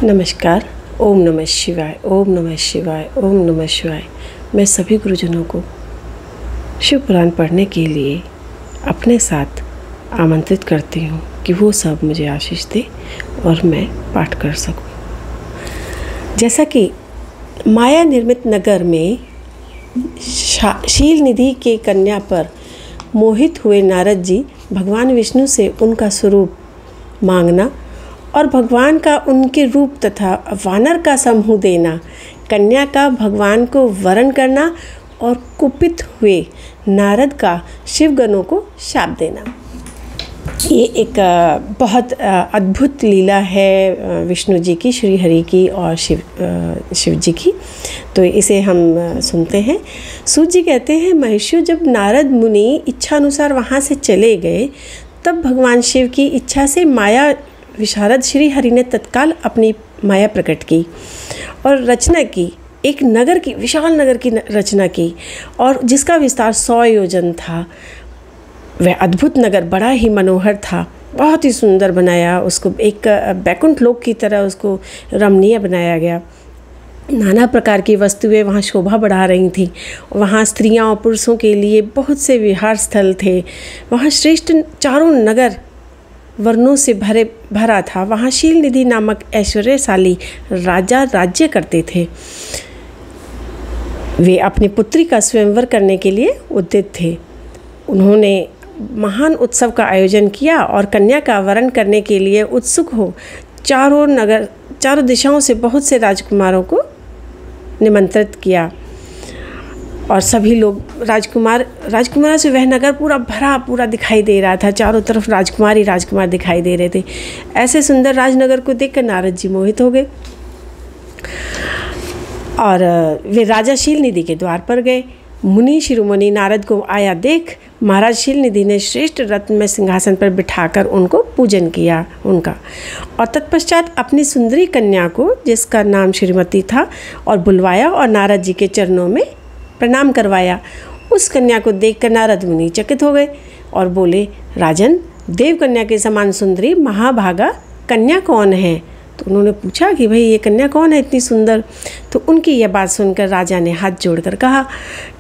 नमस्कार। ओम नमः शिवाय, ओम नमः शिवाय, ओम नमः शिवाय। मैं सभी गुरुजनों को शिव पुराण पढ़ने के लिए अपने साथ आमंत्रित करती हूँ कि वो सब मुझे आशीष दे और मैं पाठ कर सकूँ। जैसा कि माया निर्मित नगर में शील निधि के कन्या पर मोहित हुए नारद जी भगवान विष्णु से उनका स्वरूप मांगना और भगवान का उनके रूप तथा वानर का समूह देना, कन्या का भगवान को वरण करना और कुपित हुए नारद का शिवगणों को शाप देना। ये एक बहुत अद्भुत लीला है विष्णु जी की, श्री हरि की और शिव जी की। तो इसे हम सुनते हैं। सूत जी कहते हैं, महर्षियों, जब नारद मुनि इच्छा अनुसार वहाँ से चले गए तब भगवान शिव की इच्छा से माया विशारद श्री हरि ने तत्काल अपनी माया प्रकट की और रचना की, एक नगर की, विशाल नगर की रचना की और जिसका विस्तार 100 योजन था। वह अद्भुत नगर बड़ा ही मनोहर था, बहुत ही सुंदर बनाया उसको, एक बैकुंठ लोक की तरह उसको रमणीय बनाया गया। नाना प्रकार की वस्तुएं वहाँ शोभा बढ़ा रही थीं। वहाँ स्त्रियां और पुरुषों के लिए बहुत से विहार स्थल थे। वहाँ श्रेष्ठ चारों नगर वर्णों से भरा था। वहाँ शील निधि नामक ऐश्वर्यशाली राजा राज्य करते थे। वे अपनी पुत्री का स्वयंवर करने के लिए उद्यत थे। उन्होंने महान उत्सव का आयोजन किया और कन्या का वरण करने के लिए उत्सुक हो चारों दिशाओं से बहुत से राजकुमारों को निमंत्रित किया और सभी लोग राजकुमार से वह नगर पूरा दिखाई दे रहा था। चारों तरफ राजकुमार दिखाई दे रहे थे। ऐसे सुंदर राजनगर को देखकर नारद जी मोहित हो गए और वे राजा शील निधि के द्वार पर गए। मुनि शिरोमणि नारद को आया देख महाराज शील निधि ने श्रेष्ठ रत्न में सिंहासन पर बिठाकर उनको पूजन किया उनका, और तत्पश्चात अपनी सुंदरी कन्या को, जिसका नाम श्रीमती था, और बुलवाया और नारद जी के चरणों में प्रणाम करवाया। उस कन्या को देखकर नारद मुनि चकित हो गए और बोले, राजन, देव कन्या के समान सुंदरी महाभागा कन्या कौन है? तो उन्होंने पूछा कि भाई ये कन्या कौन है इतनी सुंदर? तो उनकी यह बात सुनकर राजा ने हाथ जोड़कर कहा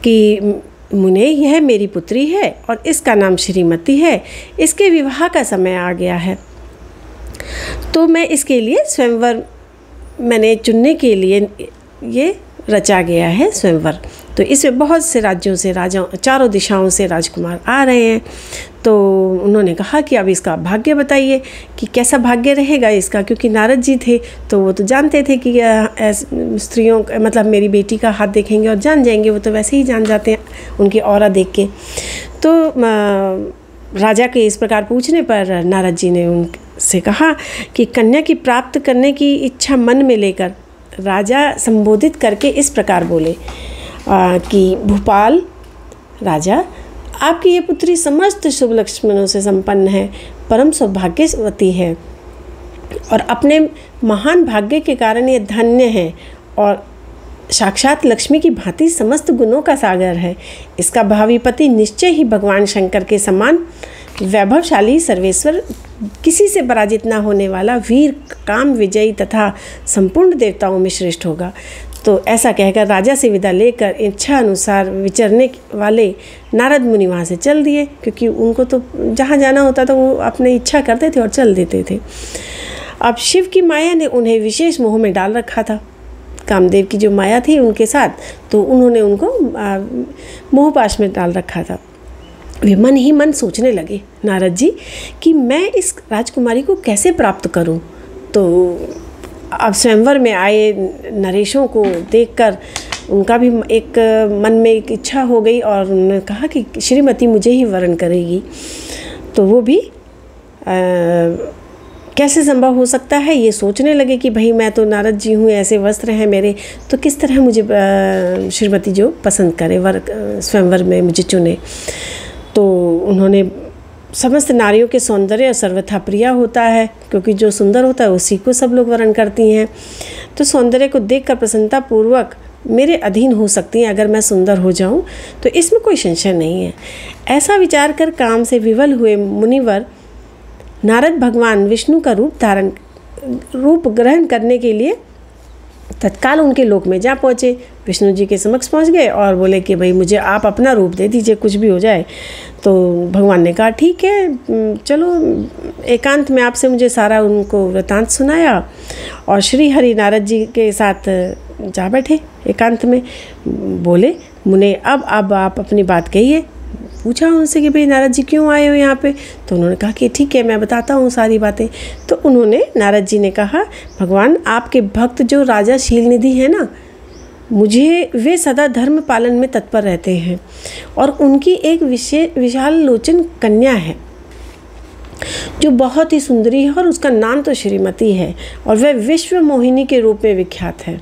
कि मुने, यह मेरी पुत्री है और इसका नाम श्रीमती है। इसके विवाह का समय आ गया है, तो मैं इसके लिए स्वयंवर मैंने चुनने के लिए ये रचा गया है स्वयंवर। तो इसमें बहुत से राज्यों से चारों दिशाओं से राजकुमार आ रहे हैं। तो उन्होंने कहा कि अब इसका भाग्य बताइए कि कैसा भाग्य रहेगा इसका, क्योंकि नारद जी थे तो वो तो जानते थे कि स्त्रियों मतलब मेरी बेटी का हाथ देखेंगे और जान जाएंगे, वो तो वैसे ही जान जाते हैं उनकी ऑरा देख के। तो राजा के इस प्रकार पूछने पर नारद जी ने उनसे कहा कि कन्या की प्राप्त करने की इच्छा मन में लेकर राजा संबोधित करके इस प्रकार बोले कि भूपाल राजा, आपकी ये पुत्री समस्त शुभ लक्षणों से संपन्न है, परम सौभाग्यवती है और अपने महान भाग्य के कारण ये धन्य है और साक्षात लक्ष्मी की भांति समस्त गुणों का सागर है। इसका भावी पति निश्चय ही भगवान शंकर के समान वैभवशाली, सर्वेश्वर, किसी से पराजित न होने वाला, वीर, काम विजयी तथा संपूर्ण देवताओं में श्रेष्ठ होगा। तो ऐसा कहकर राजा से विदा लेकर इच्छा अनुसार विचरने वाले नारद मुनि वहाँ से चल दिए, क्योंकि उनको तो जहाँ जाना होता था वो अपनी इच्छा करते थे और चल देते थे। अब शिव की माया ने उन्हें विशेष मोह में डाल रखा था। कामदेव की जो माया थी उनके साथ, तो उन्होंने उनको मोहपाश में डाल रखा था। वे मन ही मन सोचने लगे, नारद जी, कि मैं इस राजकुमारी को कैसे प्राप्त करूं। तो अब स्वयंवर में आए नरेशों को देखकर उनका भी एक मन में एक इच्छा हो गई और उन्होंने कहा कि श्रीमती मुझे ही वरण करेगी। तो वो भी कैसे संभव हो सकता है ये सोचने लगे कि भाई मैं तो नारद जी हूँ, ऐसे वस्त्र हैं मेरे, तो किस तरह मुझे श्रीमती जो पसंद करे, स्वयंवर में मुझे चुने। तो उन्होंने समस्त नारियों के सौंदर्य सर्वथा प्रिय होता है, क्योंकि जो सुंदर होता है उसी को सब लोग वरण करती हैं। तो सौंदर्य को देखकर प्रसन्नता पूर्वक मेरे अधीन हो सकती हैं अगर मैं सुंदर हो जाऊं, तो इसमें कोई संशय नहीं है। ऐसा विचार कर काम से विवल हुए मुनिवर नारद भगवान विष्णु का रूप धारण रूप ग्रहण करने के लिए तत्काल उनके लोक में जा पहुँचे। विष्णु जी के समक्ष पहुँच गए और बोले कि भाई मुझे आप अपना रूप दे दीजिए, कुछ भी हो जाए। तो भगवान ने कहा ठीक है, चलो एकांत में आपसे मुझे सारा उनको वृतांत सुनाया और श्री हरि नारद जी के साथ जा बैठे एकांत में। बोले मुने अब आप अपनी बात कहिए। पूछा उनसे कि भाई नारद जी क्यों आए हो यहाँ पे? तो उन्होंने कहा कि ठीक है मैं बताता हूँ सारी बातें। तो उन्होंने नारद जी ने कहा भगवान आपके भक्त जो राजा शीलनिधि है ना, मुझे वे सदा धर्म पालन में तत्पर रहते हैं और उनकी एक विशाल लोचन कन्या है जो बहुत ही सुंदरी है और उसका नाम तो श्रीमती है और वह विश्व मोहिनी के रूप में विख्यात है।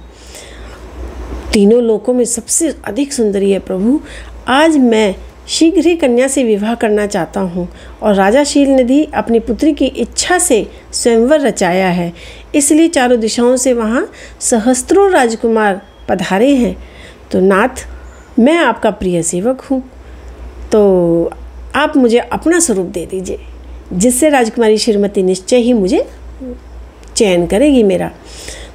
तीनों लोकों में सबसे अधिक सुंदरी है प्रभु। आज मैं शीघ्र ही कन्या से विवाह करना चाहता हूँ और राजा शीलनिधि अपनी पुत्री की इच्छा से स्वयंवर रचाया है, इसलिए चारों दिशाओं से वहाँ सहस्त्रों राजकुमार पधारे हैं। तो नाथ मैं आपका प्रिय सेवक हूँ, तो आप मुझे अपना स्वरूप दे दीजिए जिससे राजकुमारी श्रीमती निश्चय ही मुझे चयन करेगी मेरा।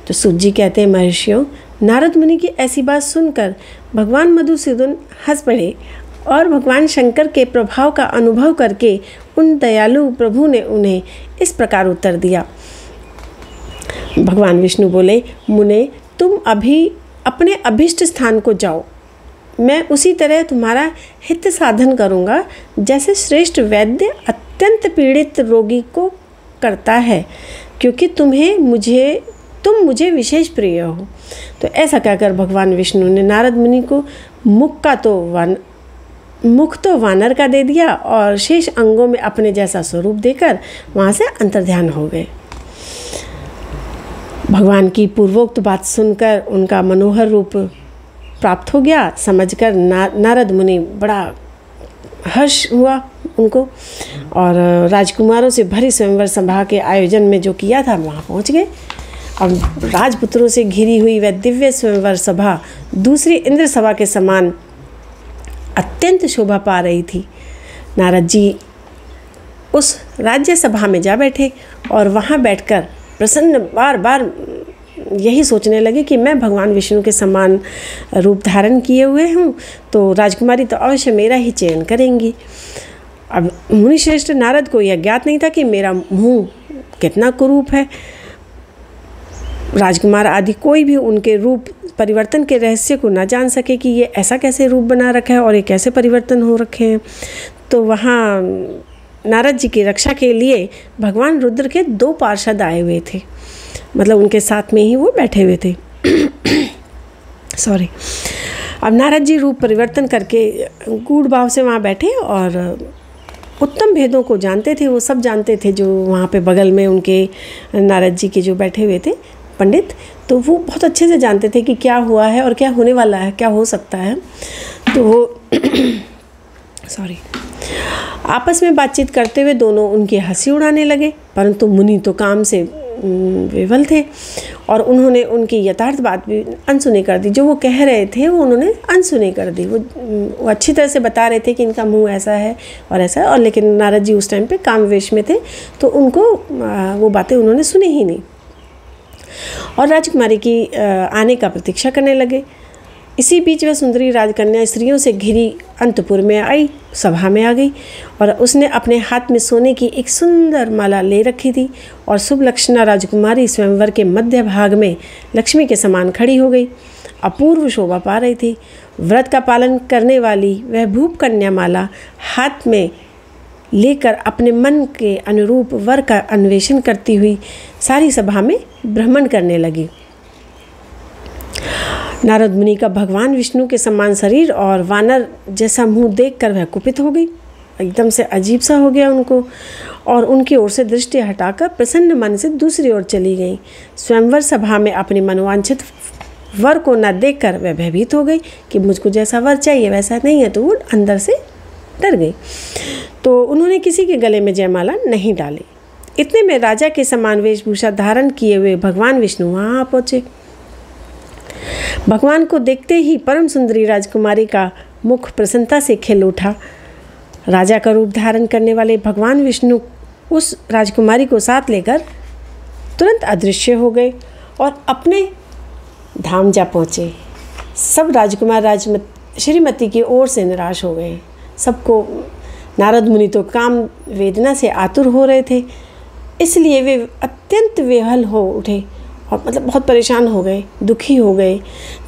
तो सूत जी कहते हैं महर्षियों, नारद मुनि की ऐसी बात सुनकर भगवान मधुसूदन हंस पड़े और भगवान शंकर के प्रभाव का अनुभव करके उन दयालु प्रभु ने उन्हें इस प्रकार उत्तर दिया। भगवान विष्णु बोले मुने तुम अभी अपने अभिष्ट स्थान को जाओ, मैं उसी तरह तुम्हारा हित साधन करूँगा जैसे श्रेष्ठ वैद्य अत्यंत पीड़ित रोगी को करता है, क्योंकि तुम मुझे विशेष प्रिय हो। तो ऐसा कहकर भगवान विष्णु ने नारद मुनि को मुख तो वानर का दे दिया और शेष अंगों में अपने जैसा स्वरूप देकर वहाँ से अंतर्ध्यान हो गए। भगवान की पूर्वोक्त बात सुनकर उनका मनोहर रूप प्राप्त हो गया। समझकर नारद मुनि बड़ा हर्ष हुआ उनको और राजकुमारों से भरी स्वयंवर सभा के आयोजन में जो किया था वहाँ पहुँच गए। अब राजपुत्रों से घिरी हुई वह दिव्य स्वयंवर सभा दूसरी इंद्र सभा के समान अत्यंत शोभा पा रही थी। नारद जी उस राज्य सभा में जा बैठे और वहाँ बैठकर प्रसन्न बार बार यही सोचने लगे कि मैं भगवान विष्णु के समान रूप धारण किए हुए हूँ, तो राजकुमारी तो अवश्य मेरा ही चयन करेंगी। अब मुनिश्रेष्ठ नारद को यह ज्ञात नहीं था कि मेरा मुँह कितना कुरूप है। राजकुमार आदि कोई भी उनके रूप परिवर्तन के रहस्य को ना जान सके कि ये ऐसा कैसे रूप बना रखा है और ये कैसे परिवर्तन हो रखे हैं। तो वहाँ नारद जी की रक्षा के लिए भगवान रुद्र के 2 पार्षद आए हुए थे, मतलब उनके साथ में ही वो बैठे हुए थे। सॉरी। अब नारद जी रूप परिवर्तन करके गूढ़ भाव से वहाँ बैठे और उत्तम भेदों को जानते थे। वो सब जानते थे जो वहाँ पे बगल में उनके नारद जी के जो बैठे हुए थे पंडित, तो वो बहुत अच्छे से जानते थे कि क्या हुआ है और क्या होने वाला है, क्या हो सकता है। तो वो सॉरी आपस में बातचीत करते हुए दोनों उनकी हंसी उड़ाने लगे, परंतु मुनि तो काम से विवल थे और उन्होंने उनकी यथार्थ बात भी अनसुनी कर दी। जो वो कह रहे थे वो उन्होंने अनसुनी कर दी। वो अच्छी तरह से बता रहे थे कि इनका मुंह ऐसा है और ऐसा है, और लेकिन नारद जी उस टाइम पे कामवेश में थे, तो उनको वो बातें उन्होंने सुनी ही नहीं और राजकुमारी की आने का प्रतीक्षा करने लगे। इसी बीच वह सुंदरी राजकन्या स्त्रियों से घिरी अंतपुर में आई, सभा में आ गई और उसने अपने हाथ में सोने की एक सुंदर माला ले रखी थी और शुभ लक्षणा राजकुमारी स्वयंवर के मध्य भाग में लक्ष्मी के समान खड़ी हो गई, अपूर्व शोभा पा रही थी। व्रत का पालन करने वाली वह भूप कन्या माला हाथ में लेकर अपने मन के अनुरूप वर का अन्वेषण करती हुई सारी सभा में भ्रमण करने लगी। नारद मुनि का भगवान विष्णु के समान शरीर और वानर जैसा मुंह देखकर वह कुपित हो गई, एकदम से अजीब सा हो गया उनको, और उनकी ओर से दृष्टि हटाकर प्रसन्न मन से दूसरी ओर चली गई। स्वयंवर सभा में अपनी मनोवांछित वर को न देखकर वह भयभीत हो गई कि मुझको जैसा वर चाहिए वैसा नहीं है, तो वो अंदर से डर गई। तो उन्होंने किसी के गले में जयमाला नहीं डाली। इतने में राजा के समान वेशभूषा धारण किए हुए भगवान विष्णु वहाँ आ पहुँचे। भगवान को देखते ही परम सुंदरी राजकुमारी का मुख प्रसन्नता से खिल उठा। राजा का रूप धारण करने वाले भगवान विष्णु उस राजकुमारी को साथ लेकर तुरंत अदृश्य हो गए और अपने धाम जा पहुँचे। सब राजकुमार श्रीमती की ओर से निराश हो गए। सबको नारद मुनि तो काम वेदना से आतुर हो रहे थे, इसलिए वे अत्यंत विह्वल हो उठे और मतलब बहुत परेशान हो गए, दुखी हो गए।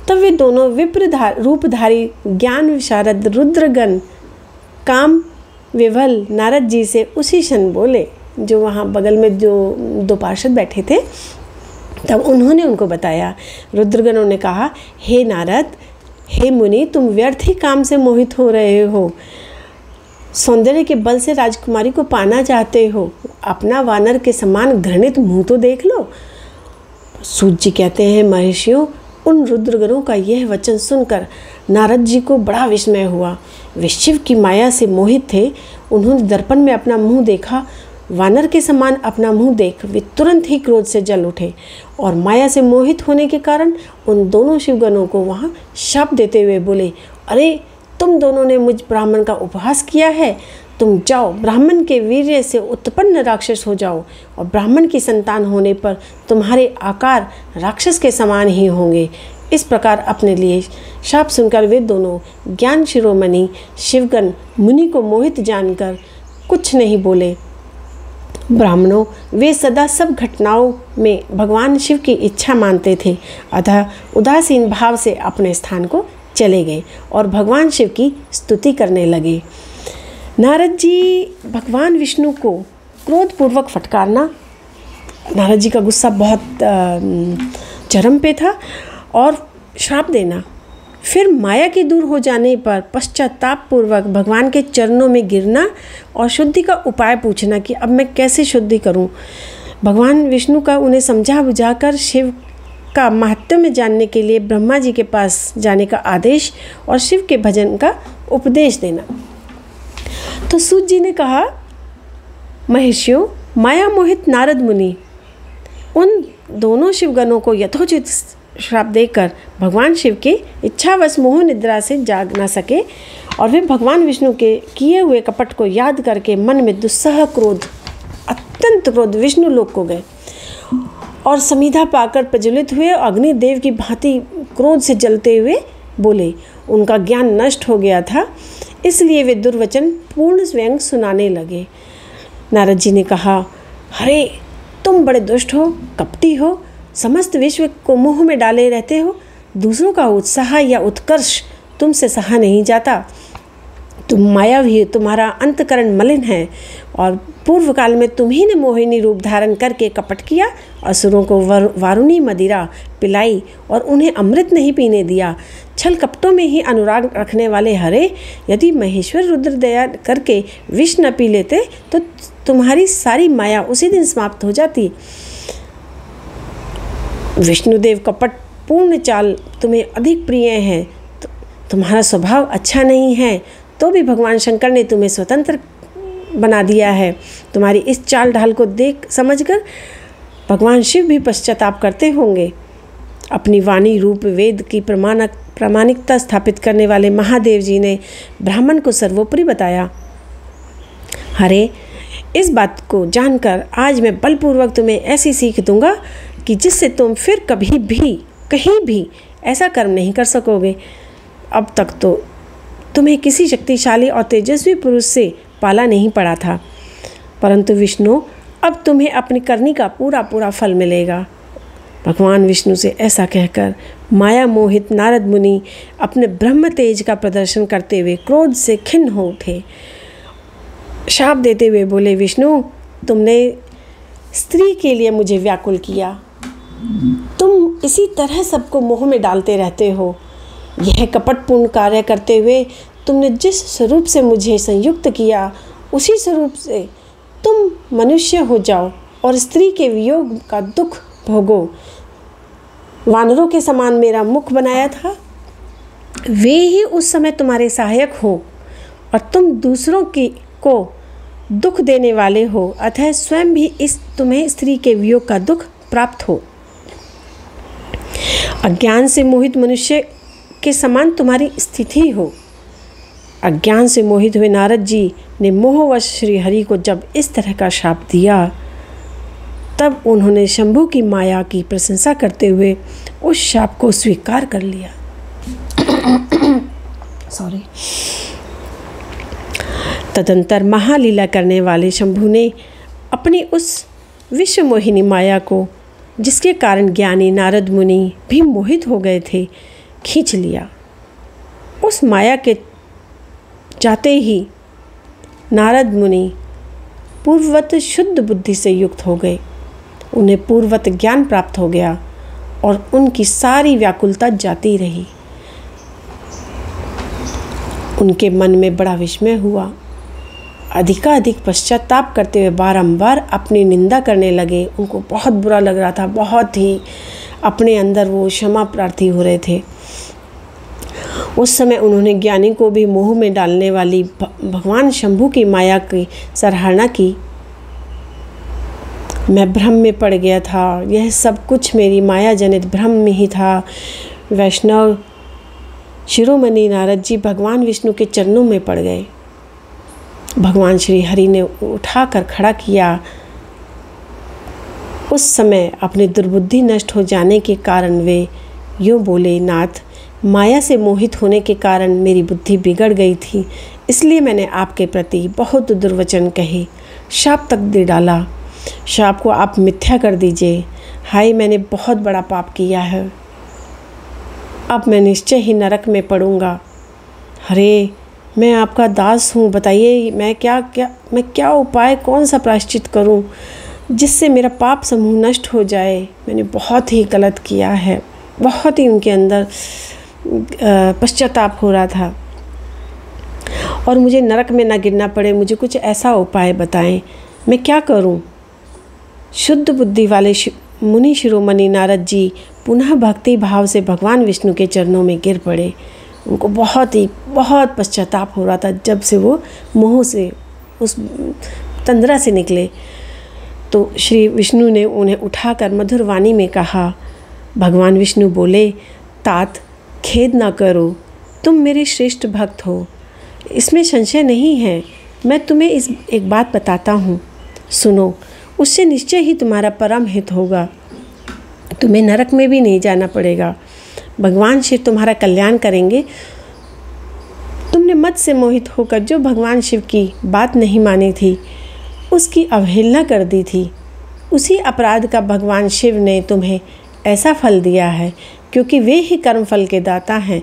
तब वे दोनों विप्र रूपधारी ज्ञान विशारद रुद्रगण काम विह्वल नारद जी से उसी क्षण बोले, जो वहाँ बगल में जो दो पार्षद बैठे थे, तब उन्होंने उनको बताया। रुद्रगणों ने कहा, हे नारद, हे मुनि, तुम व्यर्थ ही काम से मोहित हो रहे हो। सौंदर्य के बल से राजकुमारी को पाना चाहते हो। अपना वानर के समान घृणित मुंह तो देख लो। सूत जी कहते हैं, महर्षियों, उन रुद्रगणों का यह वचन सुनकर नारद जी को बड़ा विस्मय हुआ। वे शिव की माया से मोहित थे। उन्होंने दर्पण में अपना मुंह देखा। वानर के समान अपना मुंह देख वे तुरंत ही क्रोध से जल उठे और माया से मोहित होने के कारण उन दोनों शिवगणों को वहाँ शाप देते हुए बोले, अरे तुम दोनों ने मुझ ब्राह्मण का उपहास किया है। तुम जाओ, ब्राह्मण के वीर्य से उत्पन्न राक्षस हो जाओ और ब्राह्मण की संतान होने पर तुम्हारे आकार राक्षस के समान ही होंगे। इस प्रकार अपने लिए शाप सुनकर वे दोनों ज्ञान शिरोमणि शिवगण मुनि को मोहित जानकर कुछ नहीं बोले। ब्राह्मणों, वे सदा सब घटनाओं में भगवान शिव की इच्छा मानते थे, अतः उदासीन भाव से अपने स्थान को चले गए और भगवान शिव की स्तुति करने लगे। नारद जी भगवान विष्णु को क्रोधपूर्वक फटकारना, नारद जी का गुस्सा बहुत चरम पे था, और श्राप देना, फिर माया के दूर हो जाने पर पश्चाताप पूर्वक भगवान के चरणों में गिरना और शुद्धि का उपाय पूछना कि अब मैं कैसे शुद्धि करूं। भगवान विष्णु का उन्हें समझा बुझाकर शिव का महत्व में जानने के लिए ब्रह्मा जी के पास जाने का आदेश और शिव के भजन का उपदेश देना। तो सूत जी ने कहा, महर्षियों, माया मोहित नारद मुनि उन दोनों शिवगणों को यथोचित श्राप देकर भगवान शिव के इच्छावश मोह निद्रा से जाग ना सके और वे भगवान विष्णु के किए हुए कपट को याद करके मन में दुस्सह क्रोध, अत्यंत क्रोध विष्णु लोक को गए और समिधा पाकर प्रज्वलित हुए। अग्निदेव की भांति क्रोध से जलते हुए बोले। उनका ज्ञान नष्ट हो गया था, इसलिए वे दुर्वचन पूर्ण स्वयं सुनाने लगे। नारद जी ने कहा, अरे तुम बड़े दुष्ट हो, कपटी हो, समस्त विश्व को मोह में डाले रहते हो। दूसरों का उत्साह या उत्कर्ष तुमसे सहा नहीं जाता। तुम मायावी हो, तुम्हारा अंतकरण मलिन है और पूर्व काल में तुम्ही ने मोहिनी रूप धारण करके कपट किया, असुरों को वारुणी मदिरा पिलाई और उन्हें अमृत नहीं पीने दिया। छल कपटों में ही अनुराग रखने वाले हरे, यदि महेश्वर रुद्र दया करके विष न पी लेते तो तुम्हारी सारी माया उसी दिन समाप्त हो जाती। विष्णुदेव कपट पूर्ण चाल तुम्हें अधिक प्रिय है, तुम्हारा स्वभाव अच्छा नहीं है, तो भी भगवान शंकर ने तुम्हें स्वतंत्र बना दिया है। तुम्हारी इस चाल ढाल को देख समझकर भगवान शिव भी पश्चाताप करते होंगे। अपनी वाणी रूप वेद की प्रामाणिकता स्थापित करने वाले महादेव जी ने ब्राह्मण को सर्वोपरि बताया। हरे, इस बात को जानकर आज मैं बलपूर्वक तुम्हें ऐसी सीख दूंगा कि जिससे तुम फिर कभी भी कहीं भी ऐसा कर्म नहीं कर सकोगे। अब तक तो तुम्हें किसी शक्तिशाली और तेजस्वी पुरुष से पाला नहीं पड़ा था, परंतु विष्णु, अब तुम्हें अपनी करनी का पूरा पूरा फल मिलेगा। भगवान विष्णु से ऐसा कहकर माया मोहित नारद मुनि अपने ब्रह्म तेज का प्रदर्शन करते हुए क्रोध से खिन्न हो उठे। शाप देते हुए बोले, विष्णु, तुमने स्त्री के लिए मुझे व्याकुल किया। तुम इसी तरह सबको मोह में डालते रहते हो। यह कपटपूर्ण कार्य करते हुए तुमने जिस स्वरूप से मुझे संयुक्त किया, उसी स्वरूप से तुम मनुष्य हो जाओ और स्त्री के वियोग का दुख भोगो। वानरों के समान मेरा मुख बनाया था, वे ही उस समय तुम्हारे सहायक हो और तुम दूसरों को दुख देने वाले हो, अतः स्वयं भी तुम्हें स्त्री के वियोग का दुख प्राप्त हो। अज्ञान से मोहित मनुष्य के समान तुम्हारी स्थिति हो। अज्ञान से मोहित हुए नारद जी ने मोहवश श्री हरि को जब इस तरह का शाप दिया, तब उन्होंने शंभु की माया की प्रशंसा करते हुए उस शाप को स्वीकार कर लिया। तदंतर महालीला करने वाले शंभु ने अपनी उस विश्व मोहिनी माया को, जिसके कारण ज्ञानी नारद मुनि भी मोहित हो गए थे, खींच लिया। उस माया के जाते ही नारद मुनि पूर्ववत शुद्ध बुद्धि से युक्त हो गए। उन्हें पूर्ववत ज्ञान प्राप्त हो गया और उनकी सारी व्याकुलता जाती रही। उनके मन में बड़ा विस्मय हुआ। अधिकाधिक पश्चाताप करते हुए बारंबार अपनी निंदा करने लगे। उनको बहुत बुरा लग रहा था, बहुत ही अपने अंदर वो क्षमा प्रार्थी हो रहे थे। उस समय उन्होंने ज्ञानी को भी मोह में डालने वाली भगवान शंभु की माया की सराहना की। मैं भ्रम में पड़ गया था, यह सब कुछ मेरी माया जनित भ्रम में ही था। वैष्णव शिरोमणि नारद जी भगवान विष्णु के चरणों में पड़ गए। भगवान श्री हरि ने उठाकर खड़ा किया। उस समय अपनी दुर्बुद्धि नष्ट हो जाने के कारण वे यूँ बोले, नाथ, माया से मोहित होने के कारण मेरी बुद्धि बिगड़ गई थी, इसलिए मैंने आपके प्रति बहुत दुर्वचन कहे, शाप तक दे डाला। शाप को आप मिथ्या कर दीजिए। हाय, मैंने बहुत बड़ा पाप किया है, अब मैं निश्चय ही नरक में पड़ूंगा। हरे, मैं आपका दास हूँ, बताइए मैं क्या उपाय, कौन सा प्रायश्चित करूँ जिससे मेरा पाप समूह नष्ट हो जाए। मैंने बहुत ही गलत किया है। बहुत ही उनके अंदर पश्चाताप हो रहा था और मुझे नरक में ना गिरना पड़े। मुझे कुछ ऐसा उपाय बताएं, मैं क्या करूं। शुद्ध बुद्धि वाले मुनि शिरोमणि नारद जी पुनः भक्ति भाव से भगवान विष्णु के चरणों में गिर पड़े। उनको बहुत पश्चाताप हो रहा था जब से वो मोह से, उस तंद्रा से निकले। तो श्री विष्णु ने उन्हें उठाकर मधुर वाणी में कहा। भगवान विष्णु बोले, तात, खेद ना करो, तुम मेरे श्रेष्ठ भक्त हो, इसमें संशय नहीं है। मैं तुम्हें एक बात बताता हूँ, सुनो, उससे निश्चय ही तुम्हारा परम हित होगा। तुम्हें नरक में भी नहीं जाना पड़ेगा। भगवान शिव तुम्हारा कल्याण करेंगे। तुमने मत से मोहित होकर जो भगवान शिव की बात नहीं मानी थी, उसकी अवहेलना कर दी थी, उसी अपराध का भगवान शिव ने तुम्हें ऐसा फल दिया है, क्योंकि वे ही कर्मफल के दाता हैं।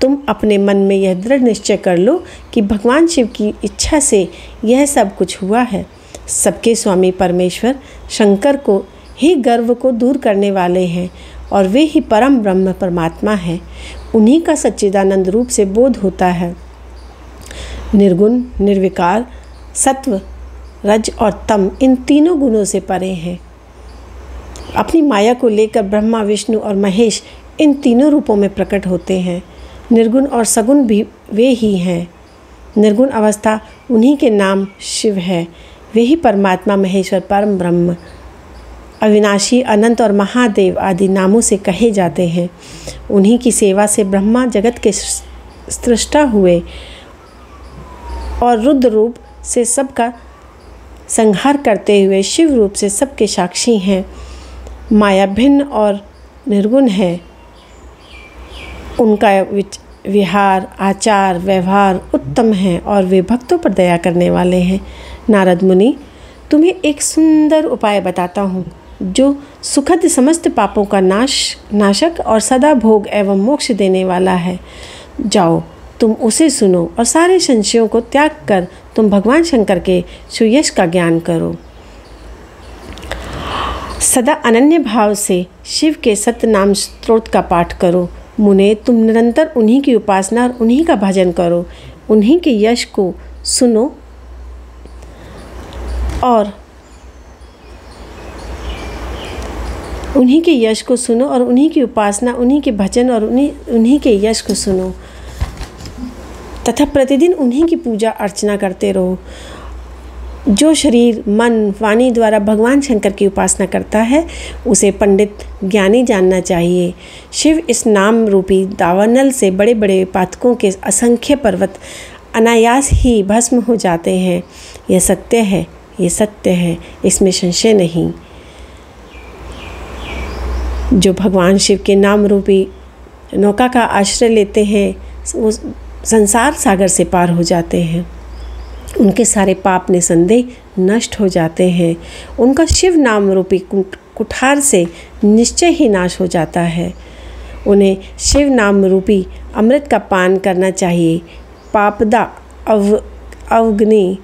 तुम अपने मन में यह दृढ़ निश्चय कर लो कि भगवान शिव की इच्छा से यह सब कुछ हुआ है। सबके स्वामी परमेश्वर शंकर को ही गर्व को दूर करने वाले हैं और वे ही परम ब्रह्म परमात्मा हैं। उन्हीं का सच्चिदानंद रूप से बोध होता है। निर्गुण, निर्विकार, सत्व, रज और तम, इन तीनों गुणों से परे हैं। अपनी माया को लेकर ब्रह्मा, विष्णु और महेश इन तीनों रूपों में प्रकट होते हैं। निर्गुण और सगुण भी वे ही हैं। निर्गुण अवस्था उन्हीं के नाम शिव है। वे ही परमात्मा, महेश्वर, परम ब्रह्म, अविनाशी, अनंत और महादेव आदि नामों से कहे जाते हैं। उन्हीं की सेवा से ब्रह्मा जगत के सृष्टा हुए और रुद्र रूप से सबका संहार करते हुए शिव रूप से सबके साक्षी हैं। माया भिन्न और निर्गुण है। उनका विहार, आचार, व्यवहार उत्तम है और वे भक्तों पर दया करने वाले हैं। नारद मुनि, तुम्हें एक सुंदर उपाय बताता हूँ जो सुखद समस्त पापों का नाशक और सदा भोग एवं मोक्ष देने वाला है। जाओ, तुम उसे सुनो और सारे संशयों को त्याग कर तुम भगवान शंकर के सुयश का ज्ञान करो। सदा अनन्य भाव से शिव के सत्य नाम स्तोत्र का पाठ करो। मुने, तुम निरंतर उन्हीं की उपासना और उन्हीं का भजन करो। उन्हीं के यश को सुनो और उन्हीं की उपासना, उन्हीं के भजन और उन्हीं के यश को सुनो तथा प्रतिदिन उन्हीं की पूजा अर्चना करते रहो। जो शरीर, मन, वाणी द्वारा भगवान शंकर की उपासना करता है उसे पंडित ज्ञानी जानना चाहिए। शिव इस नाम रूपी दावानल से बड़े बड़े पातकों के असंख्य पर्वत अनायास ही भस्म हो जाते हैं। यह सत्य है, इसमें संशय नहीं। जो भगवान शिव के नाम रूपी नौका का आश्रय लेते हैं वो संसार सागर से पार हो जाते हैं। उनके सारे पाप निसंदेह नष्ट हो जाते हैं। उनका शिव नाम रूपी कुठार से निश्चय ही नाश हो जाता है। उन्हें शिव नाम रूपी अमृत का पान करना चाहिए। पापदा अवग्नि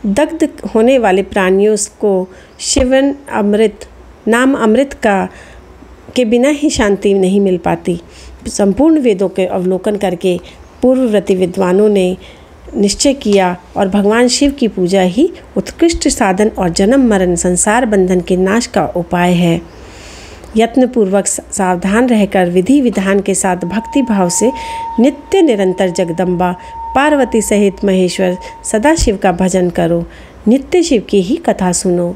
दग्ध होने वाले प्राणियों को शिवन अमृत नाम अमृत के बिना ही शांति नहीं मिल पाती। संपूर्ण वेदों के अवलोकन करके पूर्ववर्ती विद्वानों ने निश्चय किया और भगवान शिव की पूजा ही उत्कृष्ट साधन और जन्म मरण संसार बंधन के नाश का उपाय है। यत्नपूर्वक सावधान रहकर विधि विधान के साथ भक्ति भाव से नित्य निरंतर जगदम्बा पार्वती सहित महेश्वर सदाशिव का भजन करो। नित्य शिव की ही कथा सुनो।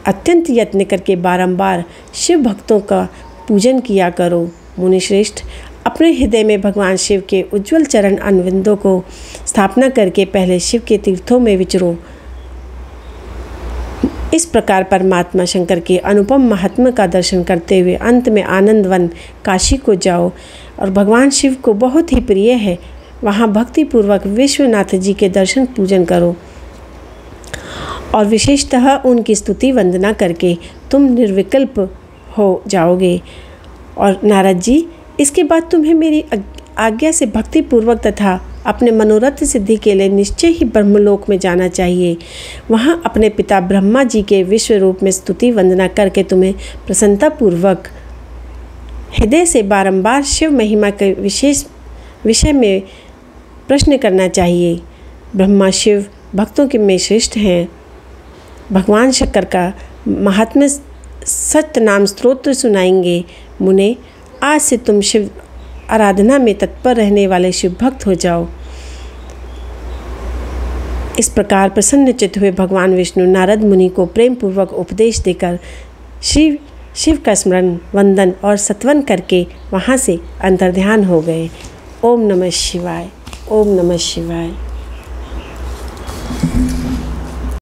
अत्यंत यत्न करके बारंबार शिव भक्तों का पूजन किया करो। मुनिश्रेष्ठ, अपने हृदय में भगवान शिव के उज्ज्वल चरण अनविंदों को स्थापना करके पहले शिव के तीर्थों में विचरो। इस प्रकार परमात्मा शंकर के अनुपम महात्म्य का दर्शन करते हुए अंत में आनंदवन काशी को जाओ और भगवान शिव को बहुत ही प्रिय है वहाँ भक्तिपूर्वक विश्वनाथ जी के दर्शन पूजन करो और विशेषतः उनकी स्तुति वंदना करके तुम निर्विकल्प हो जाओगे। और नारद जी, इसके बाद तुम्हें मेरी आज्ञा से भक्तिपूर्वक तथा अपने मनोरथ सिद्धि के लिए निश्चय ही ब्रह्मलोक में जाना चाहिए। वहाँ अपने पिता ब्रह्मा जी के विश्व रूप में स्तुति वंदना करके तुम्हें प्रसन्नतापूर्वक हृदय से बारंबार शिव महिमा के विषय में प्रश्न करना चाहिए। ब्रह्मा शिव भक्तों के में श्रेष्ठ हैं। भगवान शंकर का महात्म्य सत्य नाम स्तोत्र सुनाएंगे। मुने, आज से तुम शिव आराधना में तत्पर रहने वाले शिव भक्त हो जाओ। इस प्रकार प्रसन्नचित्त हुए भगवान विष्णु नारद मुनि को प्रेम पूर्वक उपदेश देकर शिव का स्मरण वंदन और सत्वन करके वहाँ से अंतर्ध्यान हो गए। ओम नमः शिवाय। ओम नमः शिवाय।